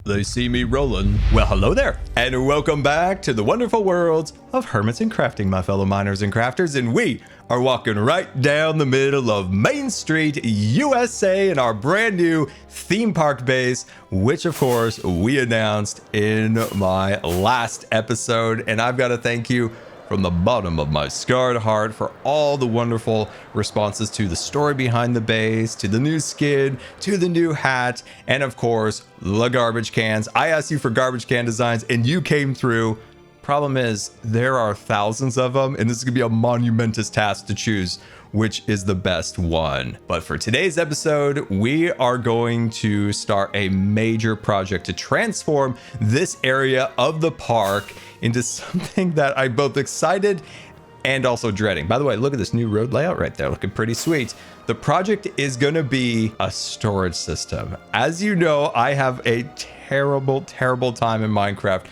they see me rolling. Well, hello there, and welcome back to the wonderful world of hermits and crafting, my fellow miners and crafters. And we are walking right down the middle of Main Street, USA, in our brand new theme park base, which of course we announced in my last episode. And I've got to thank you from the bottom of my scarred heart for all the wonderful responses to the story behind the base, to the new skin, to the new hat, and of course, the garbage cans. I asked you for garbage can designs and you came through. Problem is, there are thousands of them, and this is gonna be a monumentous task to choose which is the best one. But for today's episode, we are going to start a major project to transform this area of the park into something that I'm both excited and also dreading. By the way, look at this new road layout right there, looking pretty sweet. The project is gonna be a storage system. As you know, I have a terrible time in Minecraft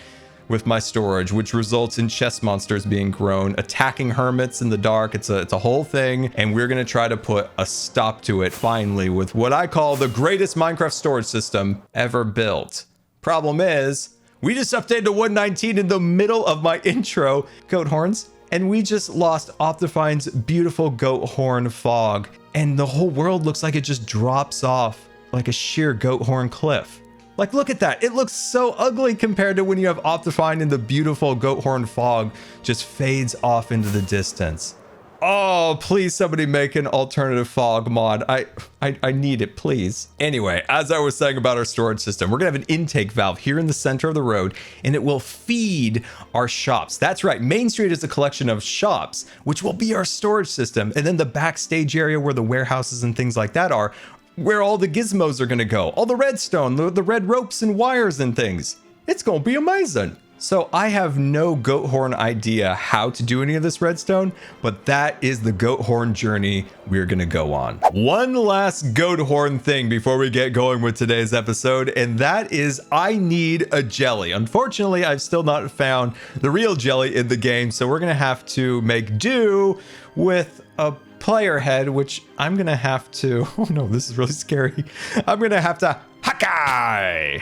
with my storage, which results in chest monsters being grown, attacking hermits in the dark. It's a whole thing, and we're gonna try to put a stop to it finally with what I call the greatest Minecraft storage system ever built. Problem is, we just updated to 1.19 in the middle of my intro, goat horns, and we just lost Optifine's beautiful goat horn fog, and the whole world looks like it just drops off like a sheer goat horn cliff. Like, look at that. It looks so ugly compared to when you have Optifine and the beautiful goat horn fog just fades off into the distance. Oh, please somebody make an alternative fog mod. I need it, please. Anyway, as I was saying about our storage system, we're gonna have an intake valve here in the center of the road, and it will feed our shops. That's right, Main Street is a collection of shops, which will be our storage system. And then the backstage area where the warehouses and things like that are, where all the gizmos are gonna go, all the redstone, the red ropes and wires and things. It's gonna be amazing. So I have no goat horn idea how to do any of this redstone, but that is the goat horn journey we're gonna go on. One last goat horn thing before we get going with today's episode, and that is I need a jelly. Unfortunately, I've still not found the real jelly in the game, so we're gonna have to make do with a player head, which I'm gonna have to, oh no, this is really scary. I'm gonna have to Hakai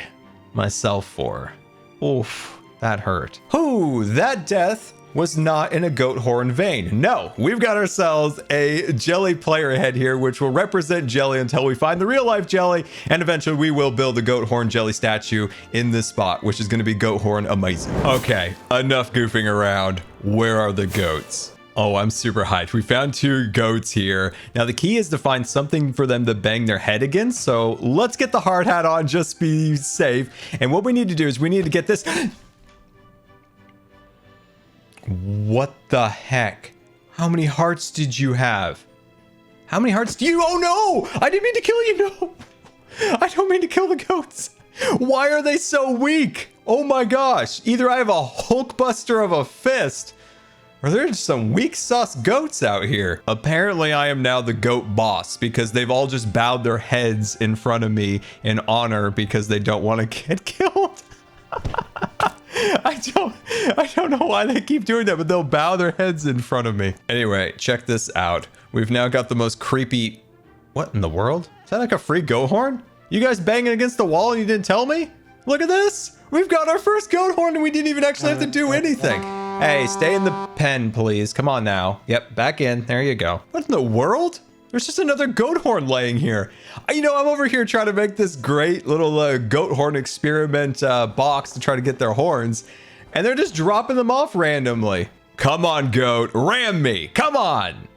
myself for. Oof, that hurt. Ooh, that death was not in a goat horn vein. No, we've got ourselves a jelly player head here, which will represent jelly until we find the real life jelly, and eventually we will build a goat horn jelly statue in this spot, which is gonna be goat horn amazing. Okay, enough goofing around. Where are the goats? Oh, I'm super hyped. We found two goats here. Now, the key is to find something for them to bang their head against. So let's get the hard hat on, just be safe. And what we need to do is we need to get this. What the heck? How many hearts did you have? How many hearts do you? Oh no! I didn't mean to kill you, no! I don't mean to kill the goats. Why are they so weak? Oh my gosh. Either I have a Hulkbuster of a fist, or there's some weak sauce goats out here. Apparently, I am now the goat boss because they've all just bowed their heads in front of me in honor because they don't want to get killed. I don't know why they keep doing that, but they'll bow their heads in front of me. Anyway, check this out. We've now got the most creepy... What in the world? Is that like a free goat horn? You guys banging against the wall and you didn't tell me? Look at this. We've got our first goat horn and we didn't even actually have to do anything. Hey, stay in the pen, please. Come on now. Yep, back in. There you go. What in the world? There's just another goat horn laying here. You know, I'm over here trying to make this great little goat horn experiment box to try to get their horns, and they're just dropping them off randomly. Come on, goat. Ram me. Come on.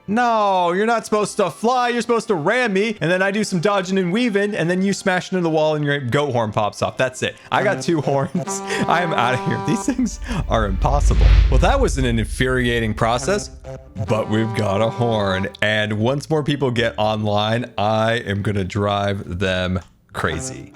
No, you're not supposed to fly. You're supposed to ram me, and then I do some dodging and weaving, and then you smash into the wall and your goat horn pops off. That's it. I got two horns. I am out of here. These things are impossible. Well, that was an infuriating process, but we've got a horn, and once more people get online, I am gonna drive them crazy.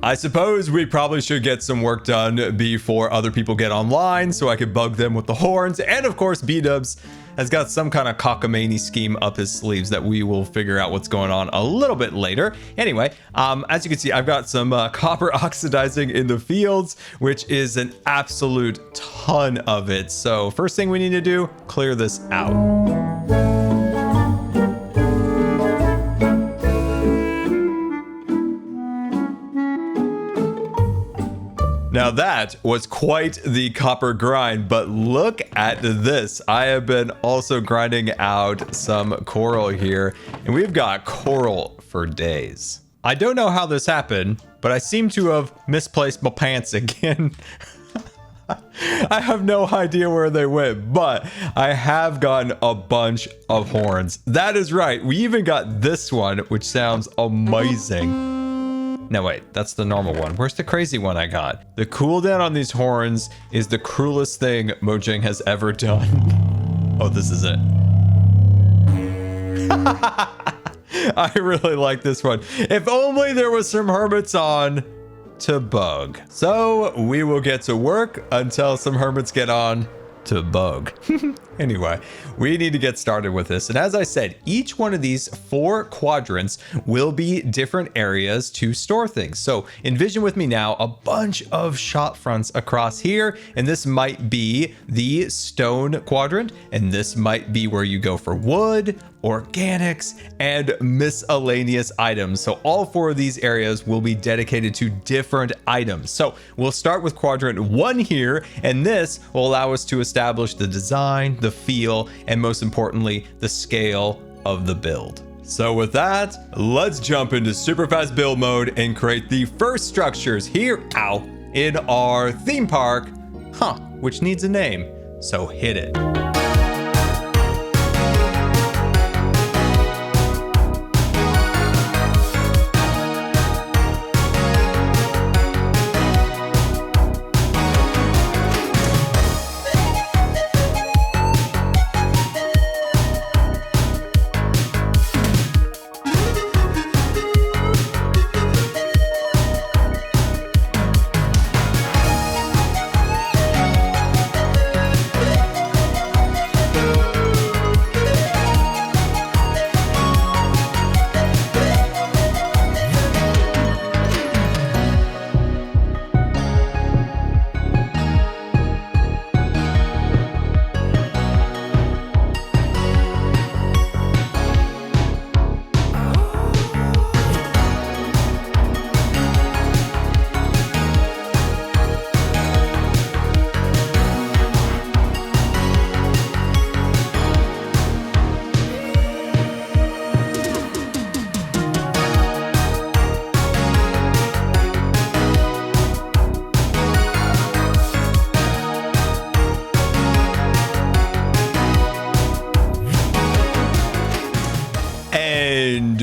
I suppose we probably should get some work done before other people get online so I could bug them with the horns. And of course, B-Dubs has got some kind of cockamamie scheme up his sleeves that we will figure out what's going on a little bit later. Anyway, as you can see, I've got some copper oxidizing in the fields, which is an absolute ton of it. So first thing we need to do, clear this out. Now that was quite the copper grind, but look at this. I have been also grinding out some coral here, and we've got coral for days. I don't know how this happened, but I seem to have misplaced my pants again. I have no idea where they went, but I have gotten a bunch of horns. That is right. We even got this one, which sounds amazing. No, wait, that's the normal one. Where's the crazy one I got? The cooldown on these horns is the cruelest thing Mojang has ever done. Oh, this is it. I really like this one. If only there was some hermits on to bug. So we will get to work until some hermits get on to bug. Anyway, we need to get started with this. And as I said, each one of these 4 quadrants will be different areas to store things. So envision with me now a bunch of shop fronts across here. And this might be the stone quadrant. And this might be where you go for wood, organics, and miscellaneous items. So all 4 of these areas will be dedicated to different items. So we'll start with quadrant 1 here, and this will allow us to establish the design, the feel, and most importantly, the scale of the build. So with that, let's jump into super fast build mode and create the first structures here, in our theme park, which needs a name. So hit it.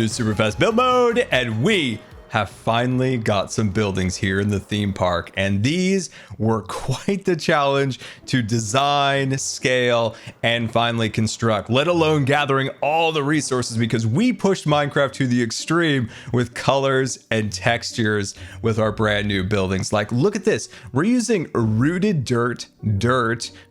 Super fast build mode, and we have finally got some buildings here in the theme park, and these were quite the challenge to design, scale, and finally construct, let alone gathering all the resources, because we pushed Minecraft to the extreme with colors and textures with our brand new buildings. Like, look at this. We're using rooted dirt,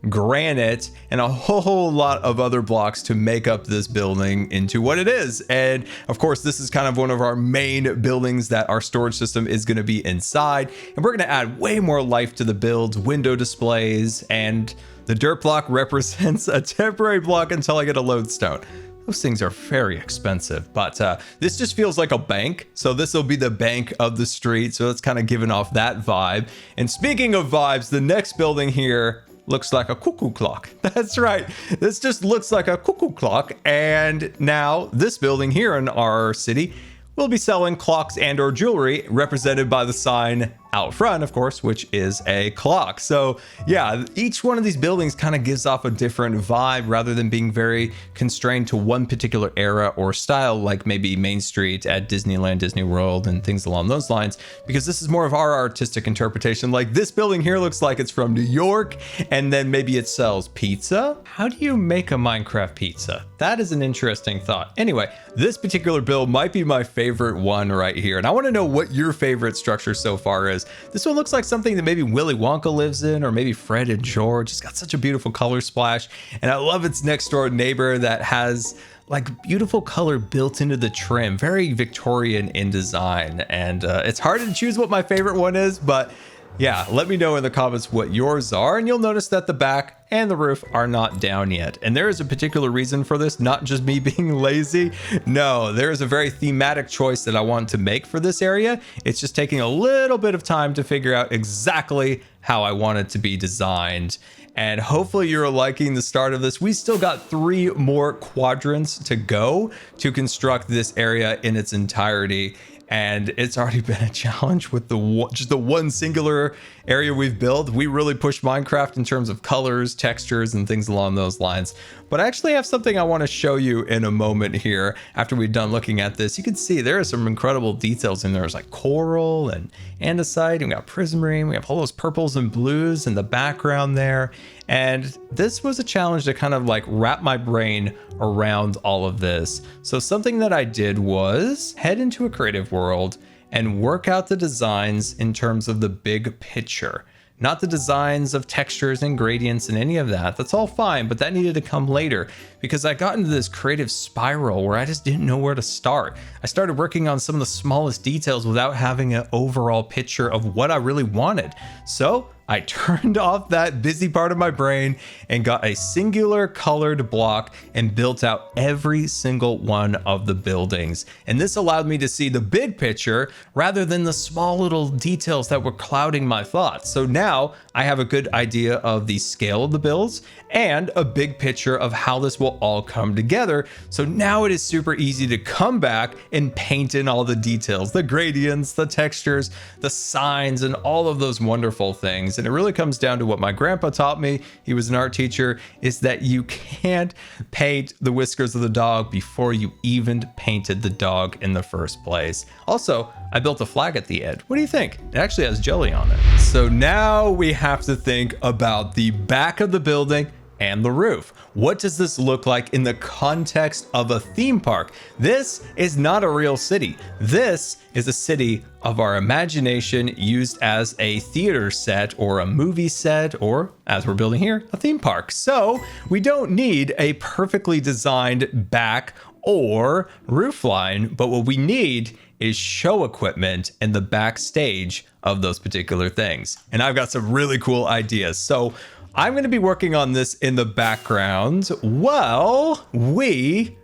granite, and a whole lot of other blocks to make up this building into what it is. And of course, this is kind of one of our main buildings that our storage system is going to be inside, and we're going to add way more life to the builds, window displays, and the dirt block represents a temporary block until I get a lodestone. Those things are very expensive, but this just feels like a bank. So this will be the bank of the street. So it's kind of giving off that vibe. And speaking of vibes, the next building here looks like a cuckoo clock. That's right. This just looks like a cuckoo clock. And now this building here in our city will be selling clocks and or jewelry represented by the sign out front, of course, which is a clock. So yeah, each one of these buildings kind of gives off a different vibe rather than being very constrained to one particular era or style, like maybe Main Street at Disneyland, Disney World, and things along those lines, because this is more of our artistic interpretation. Like this building here looks like it's from New York, and then maybe it sells pizza. How do you make a Minecraft pizza? That is an interesting thought. Anyway, this particular build might be my favorite one right here, and I want to know what your favorite structure so far is. This one looks like something that maybe Willy Wonka lives in, or maybe Fred and George. It's got such a beautiful color splash, and I love its next door neighbor that has like beautiful color built into the trim, very Victorian in design. And it's hard to choose what my favorite one is, but Yeah, let me know in the comments what yours are, and you'll notice that the back and the roof are not down yet. And there is a particular reason for this, not just me being lazy. No, there is a very thematic choice that I want to make for this area. It's just taking a little bit of time to figure out exactly how I want it to be designed. And hopefully you're liking the start of this. We still got 3 more quadrants to go to construct this area in its entirety. And it's already been a challenge with just the one singular area we've built. We really pushed Minecraft in terms of colors, textures, and things along those lines. But I actually have something I want to show you in a moment here. After we're done looking at this, you can see there are some incredible details in there. There's like coral and andesite, and we got prismarine. We have all those purples and blues in the background there. And this was a challenge to kind of like wrap my brain around all of this. So something that I did was head into a creative world and work out the designs in terms of the big picture. Not the designs of textures and gradients and any of that. That's all fine, but that needed to come later because I got into this creative spiral where I just didn't know where to start. I started working on some of the smallest details without having an overall picture of what I really wanted. So I turned off that busy part of my brain and got a singular colored block and built out every single one of the buildings. And this allowed me to see the big picture rather than the small little details that were clouding my thoughts. So now I have a good idea of the scale of the builds and a big picture of how this will all come together. So now it is super easy to come back and paint in all the details, the gradients, the textures, the signs, and all of those wonderful things. And it really comes down to what my grandpa taught me. He was an art teacher, is that you can't paint the whiskers of the dog before you even painted the dog in the first place. Also, I built a flag at the end. What do you think? It actually has jelly on it. So now we have to think about the back of the building and the roof. What does this look like in the context of a theme park? This is not a real city. This is a city of our imagination used as a theater set or a movie set, or as we're building here, a theme park. So we don't need a perfectly designed back or roof line, but what we need is show equipment and the backstage of those particular things. And I've got some really cool ideas. So I'm going to be working on this in the background while we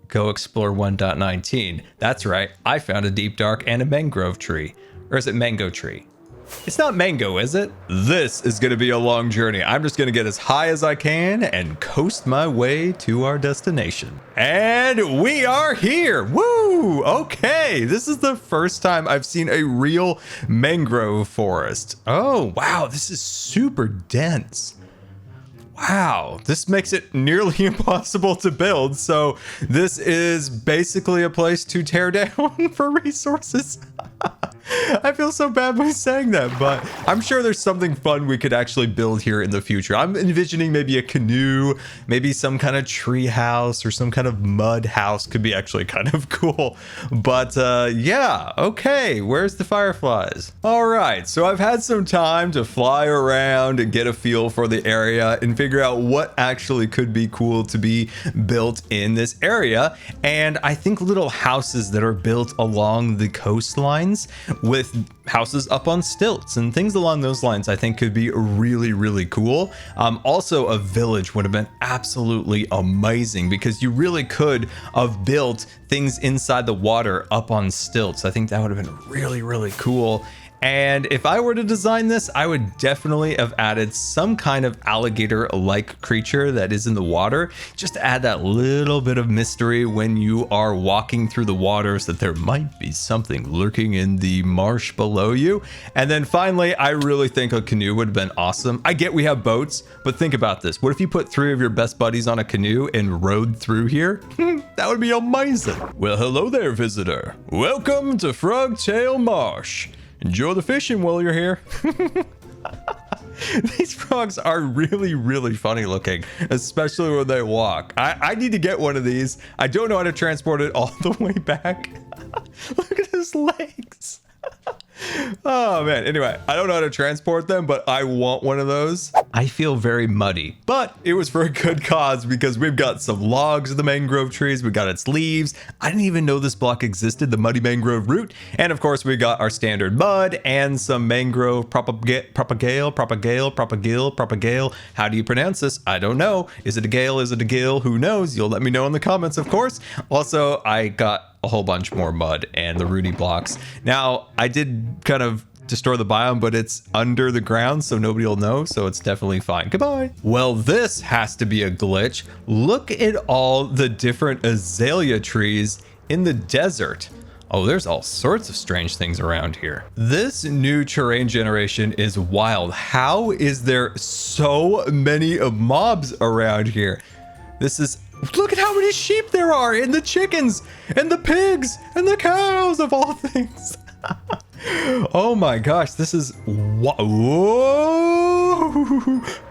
go explore 1.19. That's right, I found a DeepDark and a mangrove tree. Or is it mango tree? It's not mango, is it? This is going to be a long journey. I'm just going to get as high as I can and coast my way to our destination. And we are here. Woo! Okay, this is the first time I've seen a real mangrove forest. Oh, wow, this is super dense. Wow, this makes it nearly impossible to build. So this is basically a place to tear down for resources. I feel so bad by saying that, but I'm sure there's something fun we could actually build here in the future. I'm envisioning maybe a canoe, maybe some kind of tree house or some kind of mud house could be actually kind of cool. But yeah, okay, where's the fireflies? All right, so I've had some time to fly around and get a feel for the area and figure out what actually could be cool to be built in this area. And I think little houses that are built along the coastlines with houses up on stilts and things along those lines, I think could be really, really cool. Also, a village would have been absolutely amazing because you really could have built things inside the water up on stilts. I think that would have been really, really cool. And if I were to design this, I would definitely have added some kind of alligator-like creature that is in the water, just to add that little bit of mystery when you are walking through the waters, that there might be something lurking in the marsh below you. And then finally, I really think a canoe would have been awesome. I get we have boats, but think about this. What if you put 3 of your best buddies on a canoe and rode through here? That would be amazing. Well, hello there, visitor. Welcome to Frogtail Marsh. Enjoy the fishing while you're here. These frogs are really, really funny looking, especially when they walk. I need to get one of these. I don't know how to transport it all the way back. Look at his legs. Oh man, anyway, I don't know how to transport them, but I want one of those. I feel very muddy, but it was for a good cause because we've got some logs of the mangrove trees. We got its leaves. I didn't even know this block existed, the muddy mangrove root. And of course, we got our standard mud and some mangrove propagale. How do you pronounce this? I don't know. Is it a gale? Is it a gill? Who knows? You'll let me know in the comments, of course. Also, I got a whole bunch more mud and the rooty blocks. Now, I did kind of destroy the biome, but it's under the ground, so nobody will know, so it's definitely fine. Goodbye. Well, this has to be a glitch. Look at all the different azalea trees in the desert. Oh, there's all sorts of strange things around here. This new terrain generation is wild. How is there so many mobs around here? This is... Look at how many sheep there are, and the chickens, and the pigs, and the cows, of all things. Oh my gosh, this is... Whoa!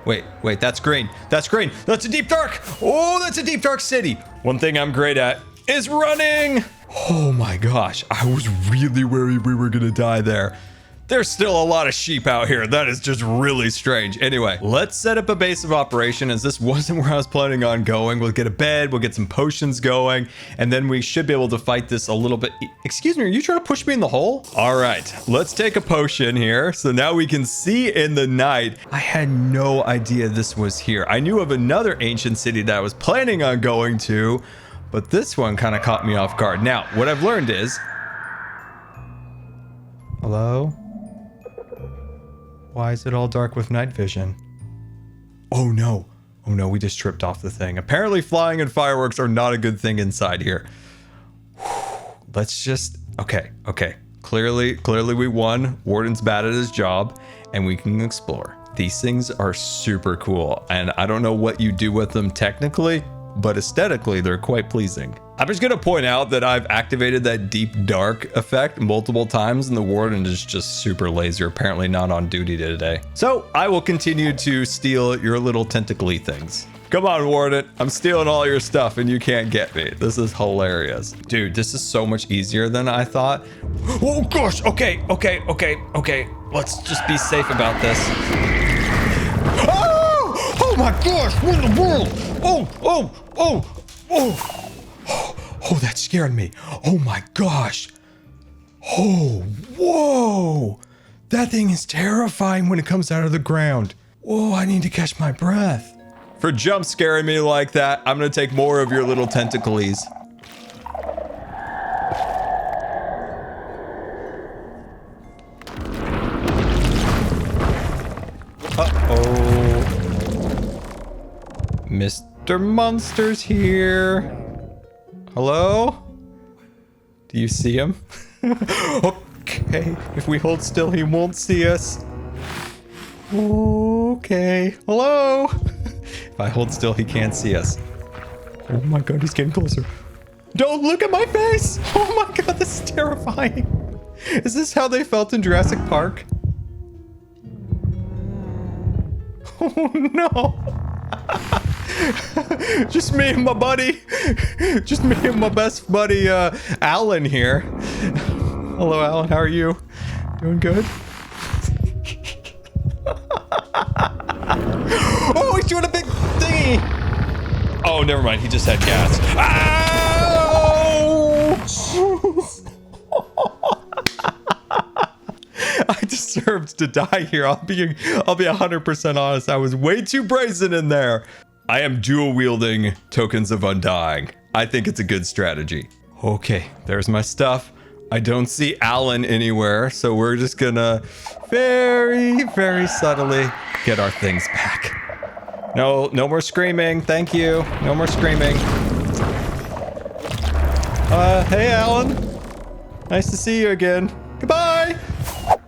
Wait, that's green. That's green. That's a DeepDark. Oh, that's a DeepDark city. One thing I'm great at is running. Oh my gosh, I was really worried we were gonna die there. There's still a lot of sheep out here. That is just really strange. Anyway, let's set up a base of operation, as this wasn't where I was planning on going. We'll get a bed, we'll get some potions going, and then we should be able to fight this a little bit. Excuse me, are you trying to push me in the hole? All right, let's take a potion here. So now we can see in the night. I had no idea this was here. I knew of another ancient city that I was planning on going to, but this one kind of caught me off guard. Now, what I've learned is... Hello? Why is it all dark with night vision? Oh no, we just tripped off the thing. Apparently flying and fireworks are not a good thing inside here. Let's just, okay. Clearly we won. Warden's bad at his job and we can explore. These things are super cool and I don't know what you do with them technically, but aesthetically they're quite pleasing. I'm just gonna point out that I've activated that DeepDark effect multiple times and the Warden is just super lazy, apparently not on duty today. So I will continue to steal your little tentacly things. Come on, Warden, I'm stealing all your stuff and you can't get me. This is hilarious. Dude, this is so much easier than I thought. Oh gosh, okay. Let's just be safe about this. Oh my gosh, what in the world? Oh, that scared me. Oh my gosh. Oh, whoa. That thing is terrifying when it comes out of the ground. Whoa, I need to catch my breath. For jump scaring me like that, I'm gonna take more of your little tentacles. Uh-oh. Mr. Monster's here. Hello? Do you see him? Okay, if we hold still, he won't see us. Okay, hello? If I hold still, he can't see us. Oh my god, he's getting closer. Don't look at my face! Oh my god, this is terrifying. Is this how they felt in Jurassic Park? Oh no! Just me and my buddy. Just me and my best buddy, Alan here. Hello, Alan. How are you? Doing good? Oh, he's doing a big thingy. Oh, never mind. He just had gas. Ow! I deserved to die here. I'll be 100% honest. I was way too brazen in there. I am dual wielding tokens of undying. I think it's a good strategy. Okay, there's my stuff. I don't see Alan anywhere, so we're just gonna very, very subtly get our things back. No more screaming. Thank you. No more screaming. Hey, Alan. Nice to see you again. Goodbye.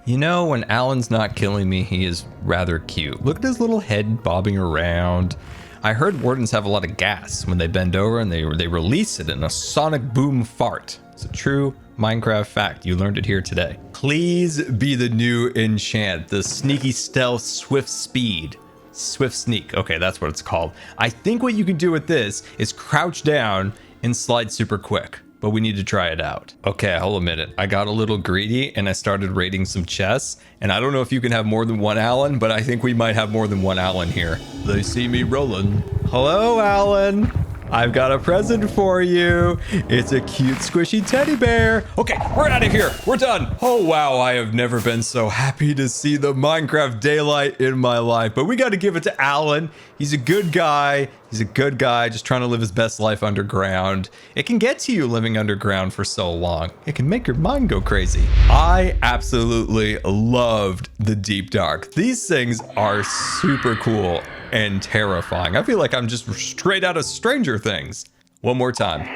You know, when Alan's not killing me, he is rather cute. Look at his little head bobbing around. I heard wardens have a lot of gas when they bend over and they release it in a sonic boom fart. It's a true Minecraft fact. You learned it here today. Please be the new enchant, the sneaky stealth swift speed. Swift sneak. Okay, that's what it's called. I think what you can do with this is crouch down and slide super quick. but we need to try it out. Okay, hold a minute. I got a little greedy and I started raiding some chests. And I don't know if you can have more than one Alan, but I think we might have more than one Alan here. They see me rolling. Hello, Alan. I've got a present for you. It's a cute, squishy teddy bear. Okay, we're out of here. We're done. Oh, wow. I have never been so happy to see the Minecraft daylight in my life. But we got to give it to Alan. He's a good guy. He's a good guy just trying to live his best life underground. It can get to you living underground for so long. It can make your mind go crazy. I absolutely loved the DeepDark. These things are super cool and terrifying. I feel like I'm just straight out of Stranger Things. One more time.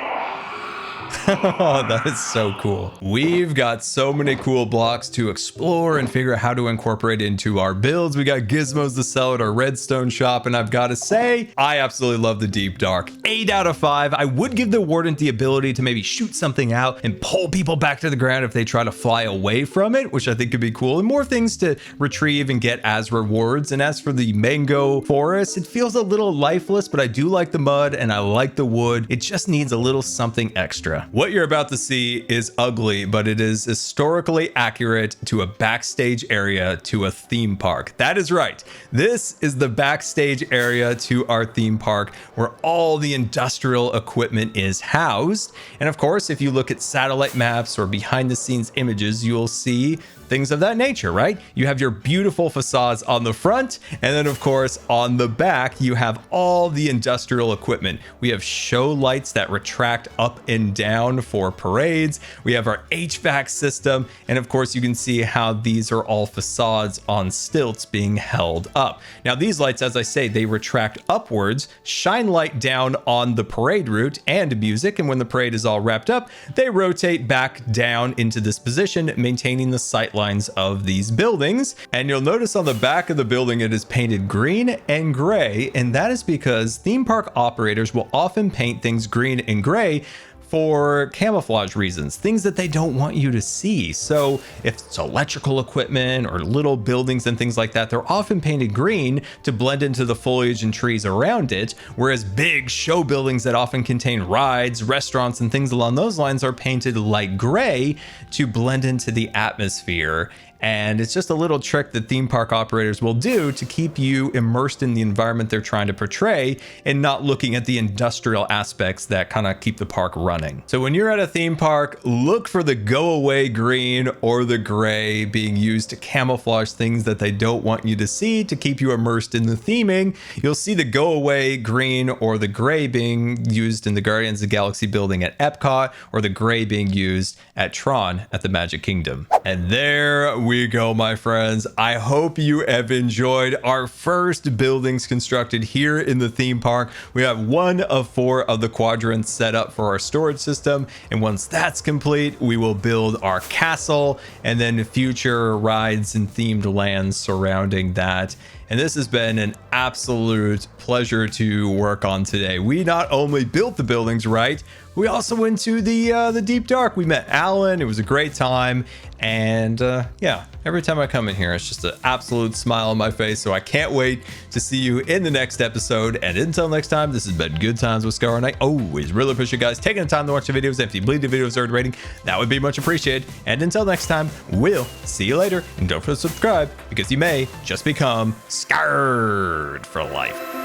Oh, that is so cool. We've got so many cool blocks to explore and figure out how to incorporate into our builds. We got gizmos to sell at our redstone shop, and I've got to say, I absolutely love the DeepDark. 8 out of 5. I would give the Warden the ability to maybe shoot something out and pull people back to the ground if they try to fly away from it, which I think could be cool, and more things to retrieve and get as rewards. And as for the Mangrove Forest, it feels a little lifeless, but I do like the mud and I like the wood. It just needs a little something extra. What you're about to see is ugly, but it is historically accurate to a backstage area to a theme park. That is right. This is the backstage area to our theme park where all the industrial equipment is housed. And of course, if you look at satellite maps or behind the scenes images, you'll see things of that nature, right? You have your beautiful facades on the front, and then of course on the back you have all the industrial equipment. We have show lights that retract up and down for parades. We have our HVAC system, and of course you can see how these are all facades on stilts being held up. Now these lights, as I say, they retract upwards, shine light down on the parade route and music, and when the parade is all wrapped up, they rotate back down into this position, maintaining the sight lines of these buildings. And you'll notice on the back of the building it is painted green and gray, and that is because theme park operators will often paint things green and gray for camouflage reasons, things that they don't want you to see. So if it's electrical equipment or little buildings and things like that, they're often painted green to blend into the foliage and trees around it, whereas big show buildings that often contain rides, restaurants, and things along those lines are painted light gray to blend into the atmosphere. And it's just a little trick that theme park operators will do to keep you immersed in the environment they're trying to portray and not looking at the industrial aspects that kind of keep the park running. So when you're at a theme park, look for the go away green or the gray being used to camouflage things that they don't want you to see to keep you immersed in the theming. You'll see the go away green or the gray being used in the Guardians of the Galaxy building at Epcot, or the gray being used at Tron at the Magic Kingdom. And there we go, my friends. I hope you have enjoyed our first buildings constructed here in the theme park. We have 1 of 4 of the quadrants set up for our storage system, and once that's complete, we will build our castle and then future rides and themed lands surrounding that. And this has been an absolute pleasure to work on today. We not only built the buildings right, we also went to the DeepDark. We met Alan. It was a great time. And yeah, every time I come in here, it's just an absolute smile on my face. So I can't wait to see you in the next episode. And until next time, this has been Good Times with Scar, and I always really appreciate you guys taking the time to watch the videos. If you believe the video deserved a rating, that would be much appreciated. And until next time, we'll see you later. And don't forget to subscribe, because you may just become scarred for life.